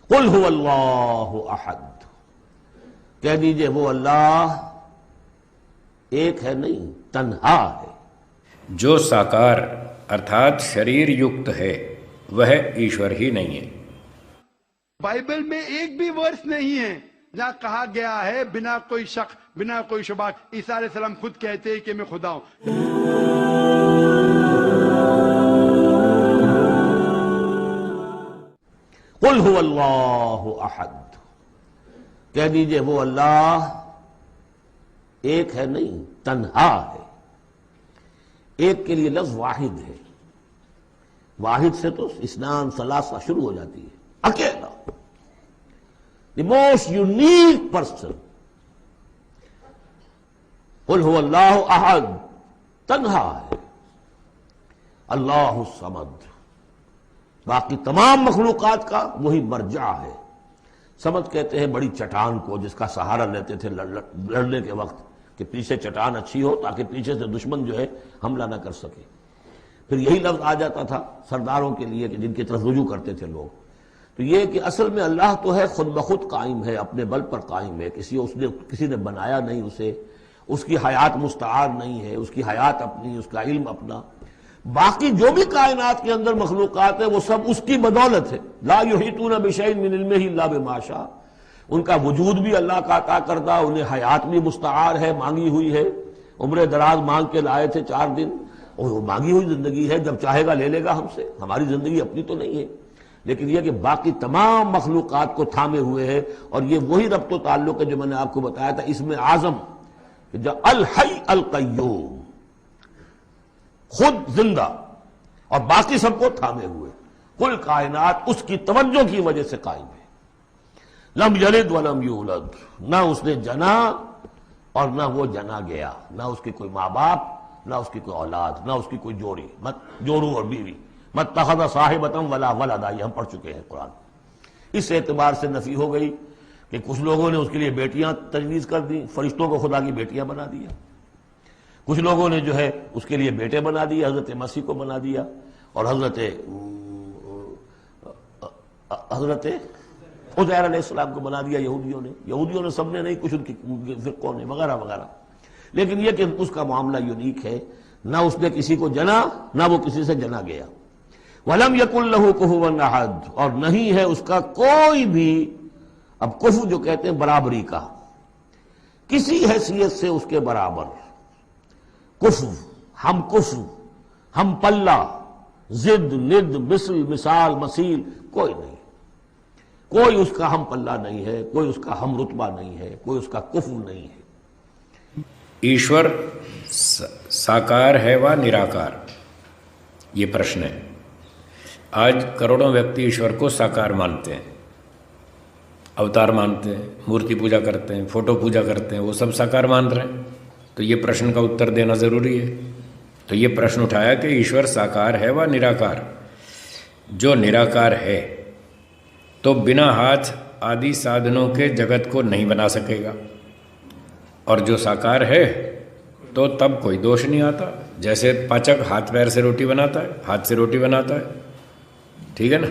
قل هو اللہ احد، کہہ دیجئے وہ اللہ ایک ہے نہیں، تنہا ہے۔ جو ساکار ارتھات شریر یکت ہے وہ ایشور ہی نہیں ہے۔ بائبل میں ایک بھی ورس نہیں ہے جہاں کہا گیا ہے بنا کوئی شک بنا کوئی شبہ عیسیٰ علیہ السلام خود کہتے ہیں کہ میں خدا ہوں۔ قل هو اللہ احد، کہہ دیجئے وہ اللہ ایک ہے نہیں، تنہا ہے۔ ایک کے لیے لفظ واحد ہے، واحد سے تو اسنان ثلاثہ شروع ہو جاتی ہے، اکیلا، دی موسٹ یونیک پرسن۔ قل هو اللہ احد، تنہا ہے، اللہ الصمد، باقی تمام مخلوقات کا وہی مرجع ہے۔ سمد کہتے ہیں بڑی چٹان کو جس کا سہارا لیتے تھے لڑنے کے وقت، کہ پیچھے چٹان اچھی ہو تاکہ پیچھے سے دشمن جو ہے حملہ نہ کر سکے۔ پھر یہی لفظ آ جاتا تھا سرداروں کے لیے کہ جن کی طرف رجوع کرتے تھے لوگ۔ تو یہ کہ اصل میں اللہ تو ہے خود بخود قائم ہے، اپنے بل پر قائم ہے، کسی نے بنایا نہیں اسے، اس کی حیات مستعار نہیں ہے، اس کی حیات اپنی، اس کا علم اپنا۔ باقی جو بھی کائنات کے اندر مخلوقات ہیں وہ سب اس کی بدولت ہے۔ لا یحیطون بشیء من علمہ الا بما شاء، ان کا وجود بھی اللہ کا عطا کردہ، انہیں حیات بھی مستعار ہے، مانگی ہوئی ہے۔ عمر دراز مانگ کے لائے تھے 4 دن، اور وہ مانگی ہوئی زندگی ہے، جب چاہے گا لے لے گا ہم سے، ہماری زندگی اپنی تو نہیں ہے۔ لیکن یہ کہ باقی تمام مخلوقات کو تھامے ہوئے ہے، اور یہ وہی ربط و تعلق ہے جو میں نے آپ کو بتایا تھا اسم اعظم، جو الحی القیوم، خود زندہ اور باقی سب کو تھامے ہوئے۔ کل کائنات اس کی توجہ کی وجہ سے قائم ہے۔ لم یلد ولم یولد، نہ اس نے جنا اور نہ وہ جنا گیا، نہ اس کے کوئی ماں باپ، نہ اس کی کوئی اولاد، نہ اس کی کوئی جوڑی، مت جورو اور بیوی، مت اتخذ صاحبۃ ولا ولدا، یہ ہم پڑھ چکے ہیں قرآن۔ اس اعتبار سے نفی ہو گئی کہ کچھ لوگوں نے اس کے لیے بیٹیاں تجویز کر دی، فرشتوں کو خدا کی بیٹیاں بنا دیا۔ کچھ لوگوں نے جو ہے اس کے لیے بیٹے بنا دیے، حضرت مسیح کو بنا دیا، اور حضرت عزیر علیہ السلام کو بنا دیا یہودیوں نے سب نے نہیں، کچھ ان کی فرقوں نے وغیرہ وغیرہ۔ لیکن یہ کہ اس کا معاملہ یونیک ہے، نہ اس نے کسی کو جنا نہ وہ کسی سے جنا گیا۔ وَلَمْ يَكُنْ لَهُ كُفُوًا أَحَدٌ، اور نہیں ہے اس کا کوئی بھی، اب کفو جو کہتے ہیں برابری کا، کسی حیثیت سے اس کے برابر، کفو، ہم پلہ، ضد، ند، مثل، مثال، مثیل، کوئی نہیں، کوئی اس کا ہم پلہ نہیں ہے، کوئی اس کا ہم رتبہ نہیں ہے، کوئی اس کا کفو نہیں ہے۔ ایشور ساکار ہے و نراکار، یہ پرشن ہے۔ آج کروڑوں ویکتی ایشور کو ساکار مانتے ہیں، اوتار مانتے ہیں، مورتی پوجا کرتے ہیں، فوٹو پوجا کرتے ہیں، وہ سب ساکار مان رہے ہیں۔ تو یہ پرشن کا اتر دینا ضروری ہے۔ تو یہ پرشن اٹھایا کہ ایشور ساکار ہے و نراکار، جو نراکار ہے تو بنا ہاتھ آدی سادھنوں کے جگت کو نہیں بنا سکے گا، اور جو ساکار ہے تو تب کوئی دوش نہیں آتا۔ جیسے پاچک ہاتھ پیر سے روٹی بناتا ہے، ہاتھ سے روٹی بناتا ہے، ٹھیک ہے نا؟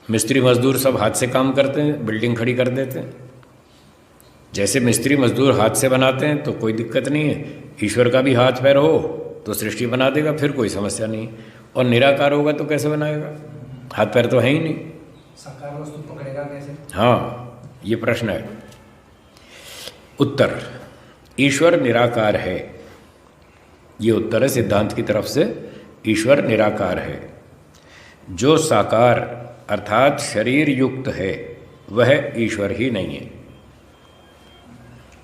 مستری مزدور سب ہاتھ سے کام کرتے ہیں، بلڈنگ کھڑی کر دیتے ہیں۔ جیسے مستری مزدور ہاتھ سے بناتے ہیں تو کوئی دقت نہیں ہے، ایشور کا بھی ہاتھ پیر ہو تو سرشٹی بنا دے گا، پھر کوئی سمسیا نہیں۔ اور نراکار ہوگا تو کیسے بنائے گا؟ ہاتھ پیر تو ہے ہی نہیں، ساکار وستو پکڑے گا کیسے؟ ہاں، یہ پرشن ہے۔ اتر، ایشور نراکار ہے، یہ اتر ہے سدھانت کی طرف سے، ایشور نراکار ہے۔ جو ساکار ارتھات شریر یکت ہے وہ ایشور ہی نہیں ہے۔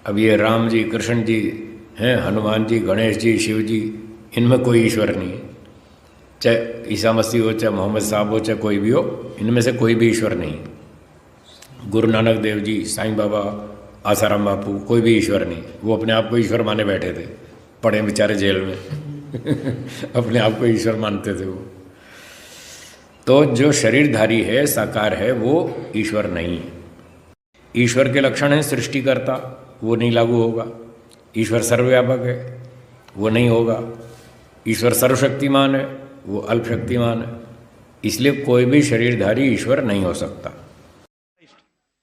اب یہ رام جی، کرشن جی ہیں، ہنومان جی، گنیش جی، شیو جی، ان میں کوئی ایشور نہیں ہے، چاہے عیسیٰ مسیح ہو، چاہے محمد صاحب ہو، چاہے کوئی بھی ہو، ان میں سے کوئی بھی ایشور نہیں۔ گرو نانک دیو جی، سائیں بابا، آسارام باپو، کوئی بھی ایشور نہیں، وہ اپنے آپ کو ایشور مانے بیٹھے تھے، پڑے بیچارے جیل میں اپنے آپ کو ایشور مانتے تھے وہ۔ تو جو شریر دھاری ہے، ساکار ہے، وہ ایشور نہیں ہے۔ ایشور کے لکشن ہیں سرشٹی کرتا، وہ نہیں لاگو ہوگا۔ ایشور سرو ویاپک ہے، وہ نہیں ہوگا۔ ایشور سرو شکتیمان ہے، وہ الپ شکتیمان ہے۔ اس لیے کوئی بھی شریر دھاری ایشور نہیں ہو سکتا۔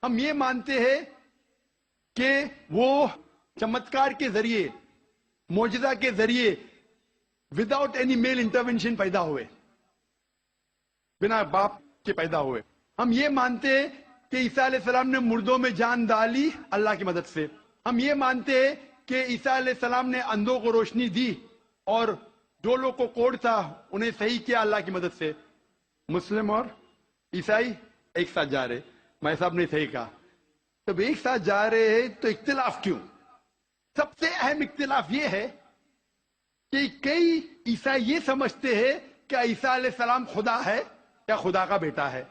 ہم یہ مانتے ہیں کہ وہ چمتکار کے ذریعے، معجزہ کے ذریعے وداؤٹ اینی میل انٹرونشن پیدا ہوئے، بنا باپ کے پیدا ہوئے۔ ہم یہ مانتے ہیں کہ عیسیٰ علیہ السلام نے مردوں میں جان ڈالی اللہ کی مدد سے۔ ہم یہ مانتے ہیں کہ عیسیٰ علیہ السلام نے اندھوں کو روشنی دی اور جو لوگ کو کوڑ تھا انہیں صحیح کیا اللہ کی مدد سے۔ مسلم اور عیسائی ایک ساتھ جا رہے، میں صاحب نے صحیح کہا۔ جب ایک ساتھ جا رہے ہیں تو اختلاف کیوں؟ سب سے اہم اختلاف یہ ہے کہ کئی عیسائی یہ سمجھتے ہیں کہ عیسیٰ علیہ السلام خدا ہے یا خدا کا بیٹا ہے،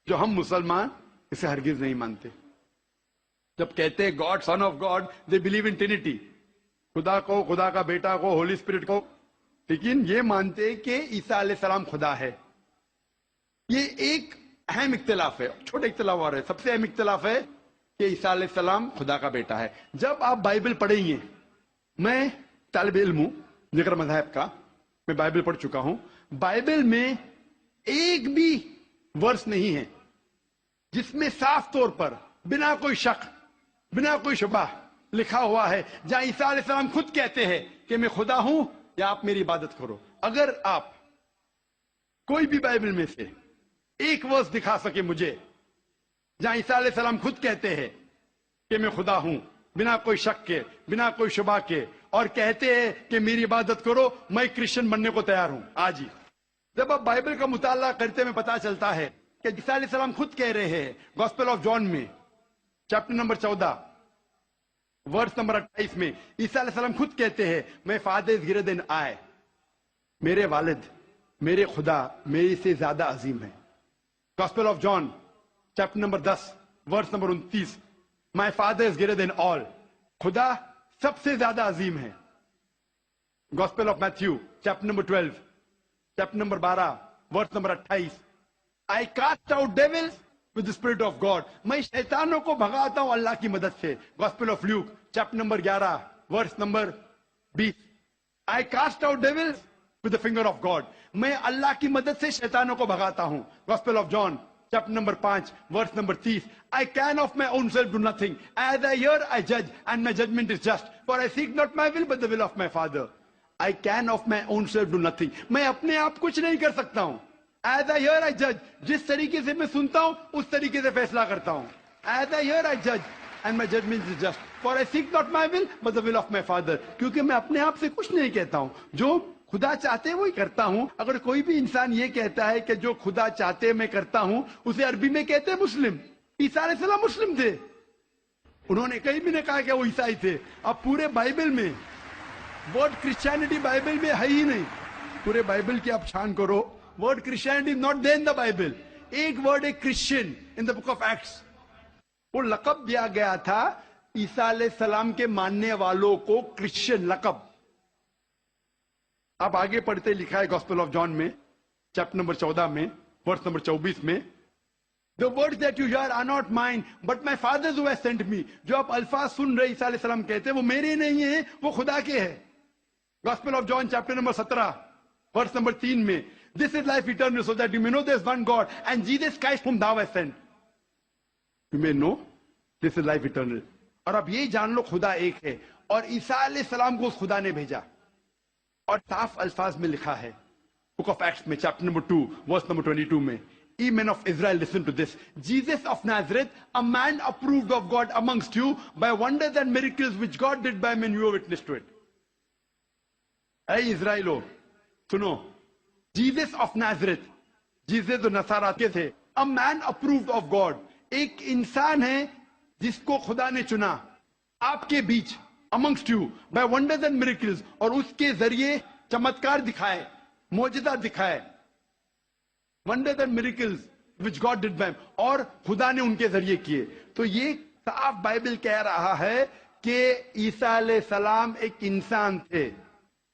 جو ہم مسلمان اسے ہرگز نہیں مانتے۔ جب کہتے ہیں God, son of God, they believe in Trinity, خدا کو، خدا کا بیٹا کو، ہولی اسپرٹ کو، لیکن یہ مانتے ہیں کہ عیسیٰ علیہ السلام خدا ہے۔ یہ ایک اہم اختلاف ہے، چھوٹے اختلاف اور ہے۔ سب سے اہم اختلاف ہے کہ عیسیٰ علیہ السلام خدا کا بیٹا ہے۔ جب آپ بائبل پڑھیں گے، میں طالب علم ہوں ذکر مذاہب کا، میں بائبل پڑھ چکا ہوں، بائبل میں ایک بھی ورس نہیں ہے جس میں صاف طور پر بنا کوئی شک، بنا کوئی شبہ لکھا ہوا ہے جہاں عیسیٰ علیہ السلام خود کہتے ہیں کہ میں خدا ہوں یا آپ میری عبادت کرو۔ اگر آپ کوئی بھی بائبل میں سے ایک ورس دکھا سکے مجھے جہاں عیسیٰ علیہ السلام خود کہتے ہیں کہ میں خدا ہوں بنا کوئی شک کے، بنا کوئی شبہ کے، اور کہتے ہیں کہ میری عبادت کرو، میں کرسچن بننے کو تیار ہوں آج ہی۔ جب آپ بائبل کا مطالعہ کرتے میں پتا چلتا ہے کہ عیسیٰ علیہ السلام خود کہہ رہے ہیں گاسپل آف جان میں چیپٹر نمبر 14 ورس نمبر 28 میں، عیسیٰ علیہ السلام خود کہتے ہیں میں فادر از گریٹر دین آئی، میرے والد، میرے خدا میرے سے زیادہ عظیم ہے۔ Gospel of John chapter number 10 verse number 29، my father is greater than all, خدا سب سے زیادہ عظیم ہے۔ Gospel of Matthew chapter number 12 chapter number 12 verse number 28، I cast out devils with the spirit of God، میں شیطانوں کو بھگاتا ہوں اللہ کی مدد سے۔ Gospel of Luke chapter number 11 verse number 20، I cast out devils with the finger of God، میں اللہ کی مدد سے شیطانوں کو بھگاتا ہوں۔ Gospel of John chapter number 5 verse number 30، I can of my own self do nothing، as I hear I judge and my judgment is just، for I seek not my will but the will of my Father۔ I can of my own self do nothing، میں اپنے آپ کچھ نہیں کر سکتا ہوں۔ As I hear I judge، جس طریقے سے میں سنتا ہوں اس طریقے سے فیصلہ کرتا ہوں۔ As I hear I judge and my judgment is just، for I seek not my will but the will of my Father، کیونکہ میں اپنے آپ سے کچھ نہیں کہتا ہوں، جو خدا چاہتے وہی کرتا ہوں۔ اگر کوئی بھی انسان یہ کہتا ہے کہ جو خدا چاہتے میں کرتا ہوں، اسے عربی میں کہتے ہیں مسلم۔ عیسیٰ علیہ السلام مسلم تھے، انہوں نے کہیں بھی نہیں کہا کہ وہ عیسائی تھے۔ اب پورے بائبل میں ورڈ کرسچینٹی بائبل میں ہے ہی نہیں، پورے بائبل کی آپ چھان کرو، word Christianity not there in the Bible. ایک ورڈ ہے Christian in the book of acts, وہ لقب دیا گیا تھا عیسیٰ علیہ السلام کے ماننے والوں کو، کرسچین لقب۔ آپ آگے پڑھتے لکھا ہے گاسپل آف جان میں چیپٹر نمبر 14 میں ورس نمبر 24 میں، The words that you hear are not mine, but my Father who has sent me۔ جو آپ الفاظ سن رہے عیسیٰ علیہ السلام کہتے ہیں وہ میرے نہیں ہیں، وہ خدا کے ہیں۔ Gospel of John chapter number 17 verse number 3 میں، This is life eternal so that you may know there is one God and Jesus Christ whom thou hast sent۔ You may know this is life eternal، اور اب یہ جان لو خدا ایک ہے، اور عیسیٰ علیہ السلام کو اس خدا نے بھیجا۔ اور صاف الفاظ میں لکھا ہے بک آف ایکٹس میں چیپٹر نمبر 2 ورس نمبر 22 میں، Ye men of Israel, listen to this۔ Jesus of Nazareth, a man approved of God amongst you by wonders and miracles which God did by men, you are witness to it۔ اے اسرائیلو سنو، Jesus of نازرت، Jesus جو نصارہ کے تھے، a man approved of God، ایک انسان ہے جس کو خدا نے چنا آپ کے بیچ، amongst you by wonders and miracles، اور اس کے ذریعے چمتکار دکھائے، معجزہ دکھائے، wonders and miracles which God did by him، اور خدا نے ان کے ذریعے کیے۔ تو یہ صاف بائبل کہہ رہا ہے کہ عیسیٰ علیہ السلام ایک انسان تھے،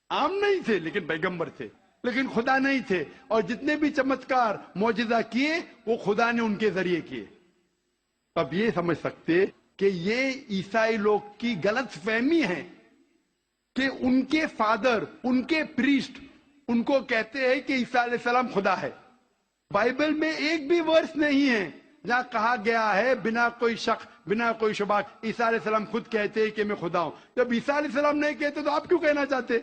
عام نہیں تھے لیکن پیغمبر تھے، لیکن خدا نہیں تھے، اور جتنے بھی چمتکار معجزہ کیے وہ خدا نے ان کے ذریعے کیے۔ اب یہ سمجھ سکتے کہ یہ عیسائی لوگ کی غلط فہمی ہے کہ ان کے فادر، ان کے پریسٹ ان کو کہتے ہیں کہ عیسیٰ علیہ السلام خدا ہے۔ بائبل میں ایک بھی ورس نہیں ہے جہاں کہا گیا ہے بنا کوئی شک بنا کوئی شبہ عیسیٰ علیہ السلام خود کہتے ہیں کہ میں خدا ہوں. جب عیسیٰ علیہ السلام نہیں کہتے تو آپ کیوں کہنا چاہتے؟